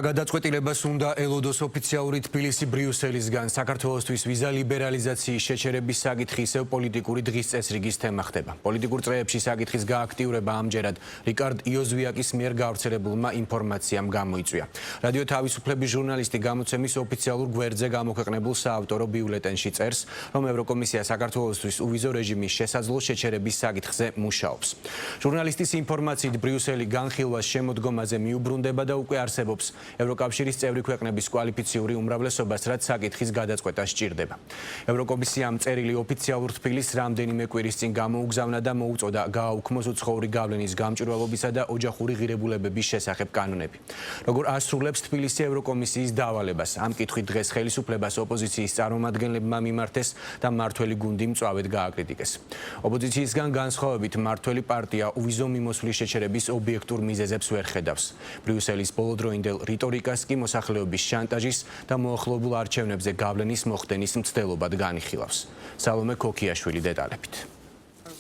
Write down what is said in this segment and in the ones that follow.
გადაწყვეტილებას უნდა ელოდოს ოფიციალური თბილისი ბრიუსელისგან. საქართველოსთვის ვიზა ლიბერალიზაციის შეჩერების საკითხი ისევ პოლიტიკური დღის წესრიგის თემა ხდება. პოლიტიკურ წრეებში საკითხის გააქტიურება ამჯერად რიკარდ იოზვიაკის მიერ გავრცელებულმა ინფორმაციამ გამოიწვია. რადიო თავისუფლების ჟურნალისტი გამოცემის ოფიციალურ გვერდზე გამოქვეყნებულ საავტორო ბიულეტენში წერს, რომ ევროკომისია საქართველოსთვის უვიზო რეჟიმის შესაძლო შეჩერების საკითხზე მუშაობს. ჟურნალისტის ინფორმაციით ბრიუსელი განხილვას შემოდგომაზე მიუბრუნდება და უკვე არსებობს ევროკავშირის წევრი ქვეყნების კვალიფიციური უმრავლესობას, რაც საკითხის გადაწყვეტა სჭირდება. ევროკომისიამ წერილი ოფიციალურ თბილისს რამდენიმე კვირის წინ გამოუგზავნა და მოუწოდა გააუქმოს უცხოური გავლენის გამჭვირვალობისა და ოჯახური ღირებულებების შესახებ კანონები. როგორ ასრულებს თბილისი ევროკომისიის დავალებას? ამ კითხვით დღეს ხელისუფლებას ოპოზიციის წარმომადგენლებმა მიმართეს და მმართველი გუნდი მწვავედ გააკრიტიკეს. ოპოზიციისგან განსხვავებით მმართველი პარტია უვიზო მიმოსვლის შეჩერების ობიექტურ მიზეზებს ვერ ხედავს. ბრიუსელის ბოლოდროინდელ რიტორიკას კი მოსახლეობის შანტაჟის და მოახლოებულ არჩევნებზე გავლენის მოხდენის მცდელობად განიხილავს. სალომე ქოქიაშვილი დეტალებით.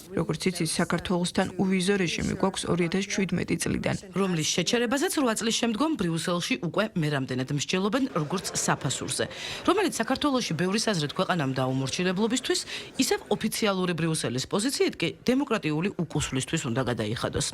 როგორც იცით, საქართველოსთან უვიზო რეჟიმი გვაქვს 2017 წლიდან, რომლის შეჩერებაზეც 8 წლის შემდგომ ბრიუსელში უკვე მე რამდენად მსჯელობენ როგორც საფასურზე, რომელიც საქართველოში ბევრის აზრით ქვეყანამ დაუმორჩილებლობისთვის, ისევ ოფიციალური ბრიუსელის პოზიციით კი დემოკრატიული უკუსვლისთვის უნდა გადაიხადოს.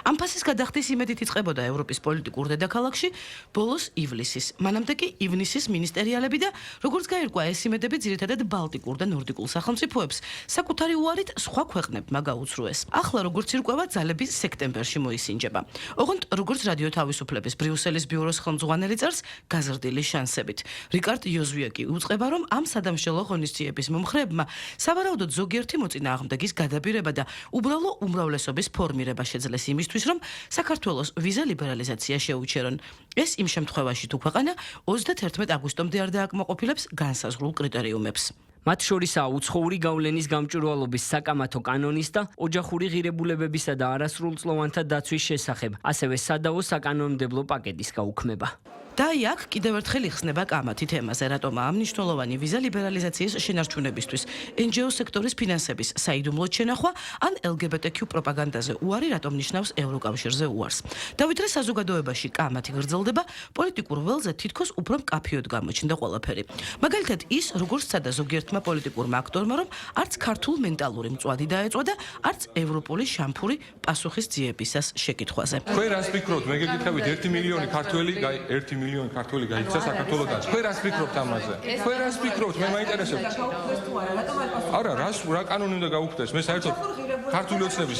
ამ ფასის გადახდის იმედით იწყებოდა ევროპის პოლიტიკურ დედაქალაქში ბოლოს ივლისის, მანამდე კი ივნისის მინისტერიალები და როგორც გაირკვა ეს იმედები ძირითადად ბალტიკურ და ნორდიკულ სახელმწიფოებს საკუთარი უარით სხვა ქვეყნებმა გაუცრუეს. ახლა როგორც ირკვევა, ძალები სექტემბერში მოისინჯება. ოღონდ როგორც რადიო თავისუფლების ბრიუსელის ბიუროს ხელმძღვანელი წერს, გაზრდილი შანსებით. რიკარდ იოზვიაკი უწყება, რომ ამ სადამშრალო ღონისძიების მომხრეებმა სავარაუდოდ ზოგიერთი მოწინააღმდეგის გადაბირება და უბრალო უმრავლესობის ფორმირება შეძლეს იმისთვის, რომ საქართველოს ვიზა ლიბერალიზაცია შეუჩერონ. ეს იმ შემთხვევაში თუ ქვეყანა 31 აგვისტომდე არ დააკმაყოფილებს განსაზღვრულ კრიტერიუმებს. მათ შორისაა უცხოური გავლენის გამჭვირვალობის საკამათო კანონის და ოჯახური ღირებულებებისა და არასრულწლოვანთა დაცვის შესახებ, ასევე სადავო საკანონმდებლო პაკეტის გაუქმება. და აქ კიდევ ერთხელ იხსნება კამათი თემაზე, რატომაა მნიშვნელოვანი ვიზა ლიბერალიზაციის შენარჩუნებისთვის, NGO სექტორის ფინანსების საიდუმლოდ შენახვა ან LGBTQ პროპაგანდაზე უარი რატომ ნიშნავს ევროკავშირზე უარს. და ვიდრე საზოგადოებაში კამათი გრძელდება, პოლიტიკურ ველზე თითქოს უფრო მკაფიოდ გამოჩნდა ყველაფერი. მაგალითად ის, როგორც სცადა ზოგიერთმა პოლიტიკურმა აქტორმა, რომ არც ქართულ მენტალური მწვადი დაეწვა და არც ევროპული შამფური პასუხის ძიებისას შეკითხვაზე. თქვენ რას ფიქრობთ? მე გეკითხებით 1 მილიონი ქართველი 1 მილიონი ქართველი გაიქცა საქართველოდან. თქვენ რას ფიქრობთ ამაზე? თქვენ რას ფიქრობთ? მე მაინტერესებს. არა, რა კანონი უნდა გაუქმდეს? მე საერთოდ ქართული ოცნების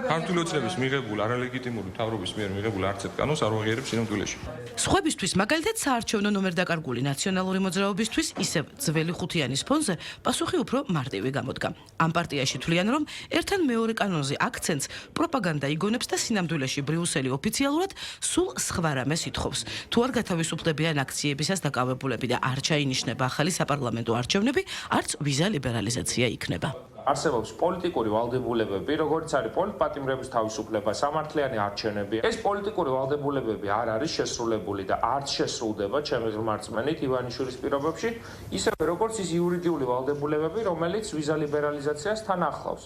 ქართული ოცნების მიღებულ არალეგიტიმური მთავრობის მიერ მიღებულ არც ერთ კანონს არ ვაღიარებ სინამდვილეში. სხვებისთვის, მაგალითად საარჩევნო ნომერდაკარგული ნაციონალური მოძრაობისთვის ისევ ძველი ხუთიანის ფონზე პასუხი უფრო მარტივი გამოდგა. ამ პარტიაში თვლიან, რომ ერთთან მეორე კანონზე აქცენტს პროპაგანდა იგონებს და სინამდვილეში ბრიუსელი ოფიციალურად სულ სხვა რამეს ითხოვს. თუ არ გათავისუფლებიან აქციებისას დაკავებულები და არ ჩაინიშნება ახალი საპარლამენტო არჩევნები, არც ვიზა ლიბერალიზაცია იქნება. არსებობს პოლიტიკური ვალდებულებები, როგორც არის პოლიტპატიმრების თავისუფლება, სამართლიანი არჩევნები. ეს პოლიტიკური ვალდებულებები არ არის შესრულებული და არც შესრულდება ჩემი ღმერთმენით ივანიშვილის პირობებში, ისევე როგორც ის იურიდიული ვალდებულებები, რომელიც ვიზა ლიბერალიზაციას თან ახლავს.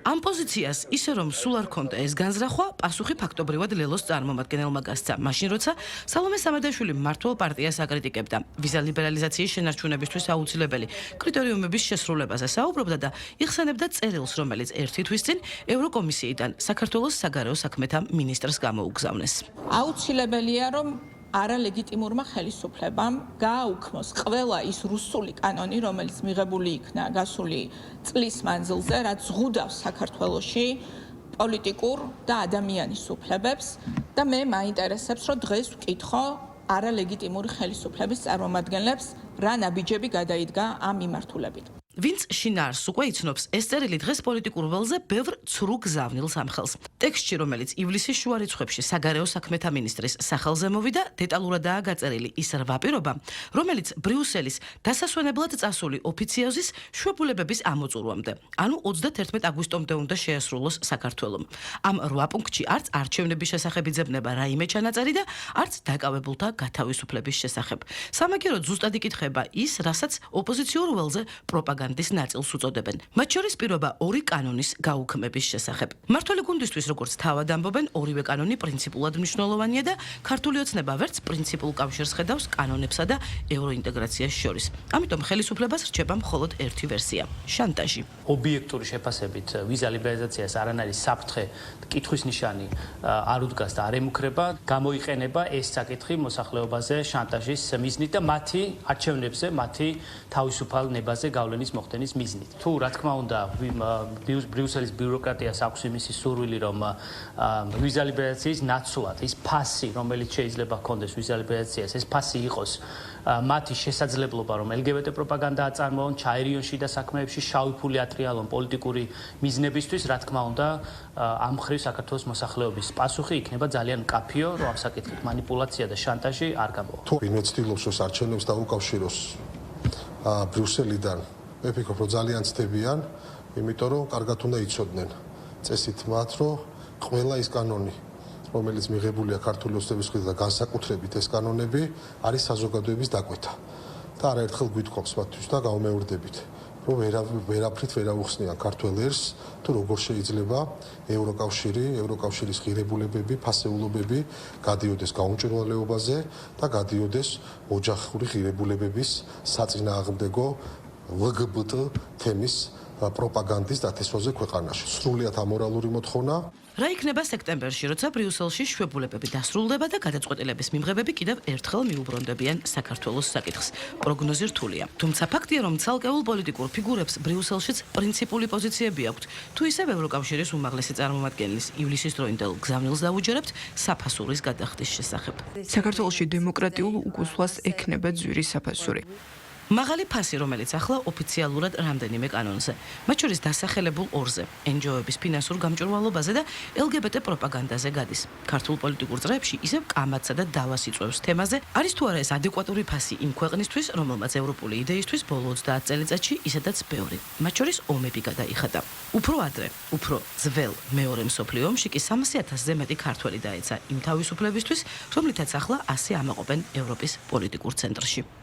ამ პოზიციას ისე რომ სულ არ ქონდა ეს განზრახვა, პასუხი ფაქტობრივად ლელოს წარმომადგენელმა გასცა, მაშინ როცა სალომე სამადაშვილი მმართველ პარტიას აკრიტიკებდა ვიზა ლიბერალიზაციის შენარჩუნებისთვის აუცილებელი კრიტერიუმების შესრულებაზე საუბრობდა და იხსენებდა წერილს, რომელიც ერთი თვის წინ ევროკომისიიდან საქართველოს საგარეო საქმეთა მინისტრს გამოუგზავნეს. აუცილებელია, რომ არალეგიტიმურმა ხელისუფლებამ გააუქმოს ყველა ის რუსული კანონი, რომელიც მიღებული იქნა გასული წლის მანძილზე, რაც ზღუდავს საქართველოში პოლიტიკურ და ადამიანის უფლებებს და მე მაინტერესებს, რომ დღეს ვკითხო არალეგიტიმური ხელისუფლების წარმომადგენლებს რა ნაბიჯები გადაიდგა ამ მიმართულებით. ვინც შინაარსს უკვე იცნობს, ეს წერილი დღეს პოლიტიკურ ველზე ბევრ ცრუ გზავნილს ამხელს. ტექსტში, რომელიც ივლისის შუა რიცხვებში საგარეო საქმეთა მინისტრის სახელზე მოვიდა, დეტალურადაა გაწერილი ის რვა პირობა, რომელიც ბრიუსელის დასასვენებლად წასული ოფიციოზის შვებულებების ამოწურვამდე, ანუ 31 აგვისტომდე უნდა შეასრულოს საქართველომ. ამ 8 პუნქტში არც არჩევნების შესახებ იძებნება რაიმე ჩანაწერი და არც დაკავებულთა გათავისუფლების შესახებ. სამაგიეროდ ზუსტად იკითხება ის, რასაც ოპოზიციურ ველზე პროპაგანდა პროპაგანდის ნაწილს უწოდებენ. მათ შორის პირობა ორი კანონის გაუქმების შესახებ. მმართველი გუნდისთვის, როგორც თავად ამბობენ, ორივე კანონი პრინციპულად მნიშვნელოვანია და ქართული ოცნება ვერც პრინციპულ კავშირს ხედავს კანონებსა და ევროინტეგრაციას შორის. ამიტომ ხელისუფლებას რჩება მხოლოდ ერთი ვერსია – შანტაჟი. ობიექტური შეფასებით ვიზა ლიბერალიზაციას არანაირი საფრთხე კითხვის ნიშანი არ უდგას და არ ემუქრება, გამოიყენება ეს საკითხი მოსახლეობაზე შანტაჟის მიზნით და მათი არჩევნებზე, მათი თავისუფალ ნებაზე გავლენის მოხდენის მიზნით. თუ რა თქმა უნდა ბრიუსელის ბიუროკრატიას აქვს იმისი სურვილი, რომ ვიზა ლიბერალიზაციის ნაცვლად ის ფასი, რომელიც შეიძლება ჰქონდეს ვიზა ლიბერალიზაციას, ეს ფასი იყოს მათი შესაძლებლობა, რომ LGBT პროპაგანდა აწარმოონ ჩაირიონში და საქმეებში შავი ფული ატრიალონ პოლიტიკური მიზნებისთვის, რა თქმა უნდა, ამ მხრივ საქართველოს მოსახლეობის პასუხი იქნება ძალიან მკაფიო, რომ ამ საკითხით манипуляცია და შანტაჟი არ გამოვა. თუ ვინმე ცდილობს რომ არჩევნებს დაუკავშიროს ბრიუსელიდან, მე ვფიქრობ, რომ ძალიან ცდებიან, იმიტომ რომ კარგად უნდა იცოდნენ წესით მათ, რომ ყველა ის კანონი, რომელიც მიღებულია ქართული ოცნების მხრიდან და განსაკუთრებით ეს კანონები არის საზოგადოების დაკვეთა. და არაერთხელ გვითხოვს მათთვის და გავმეორდებით, რომ ვერაფრით ვერ აუხსნიან ქართულ ერს, თუ როგორ შეიძლება ევროკავშირის ღირებულებები, ფასეულობები გადიოდეს გაუმჭირვალეობაზე და გადიოდეს ოჯახური ღირებულებების საწინააღმდეგო LGBT თემის პროპაგანდის დათესვაზე ქვეყანაში. სრულიად ამორალური მოთხოვნა. რა იქნება სექტემბერში, როცა ბრიუსელში შვებულებები დასრულდება და გადაწყვეტილების მიმღებები კიდევ ერთხელ მიუბრუნდებიან საქართველოს საკითხს. პროგნოზი რთულია. თუმცა ფაქტია, რომ ცალკეულ პოლიტიკურ ფიგურებს ბრიუსელშიც პრინციპული პოზიციები აქვთ. თუ ისევ ევროკავშირის უმაღლესი წარმომადგენლის ივლისის დროინდელ გზავნილს დაუჯერებთ საფასურის გადახდის შესახებ. საქართველოში დემოკრატიულ უკუსვას ექნება ძვირი საფასური. მაღალი ფასი, რომელიც ახლა ოფიციალურად რამდენიმე კანონზე, მათ შორის დასახელებულ ორზე, NGO-ების ფინანსურ გამჭვირვალობაზე და LGBT პროპაგანდაზე გადის. ქართულ პოლიტიკურ წრეებში ისევ კამათსა და დავას იწვევს თემაზე, არის თუ არა ეს ადეკვატური ფასი იმ ქვეყნისთვის, რომელმაც ევროპული იდეისთვის ბოლო 30 წელიწადში ისედაც ბევრი, მათ შორის ომები გადაიხადა. უფრო ადრე, უფრო ძველ მეორე მსოფლიო ომში კი 300,000-ზე მეტი ქართველი დაეცა იმ თავისუფლებისთვის, რომლითაც ახლა ასე ამაყობენ ევროპის პოლიტიკურ ცენტრში.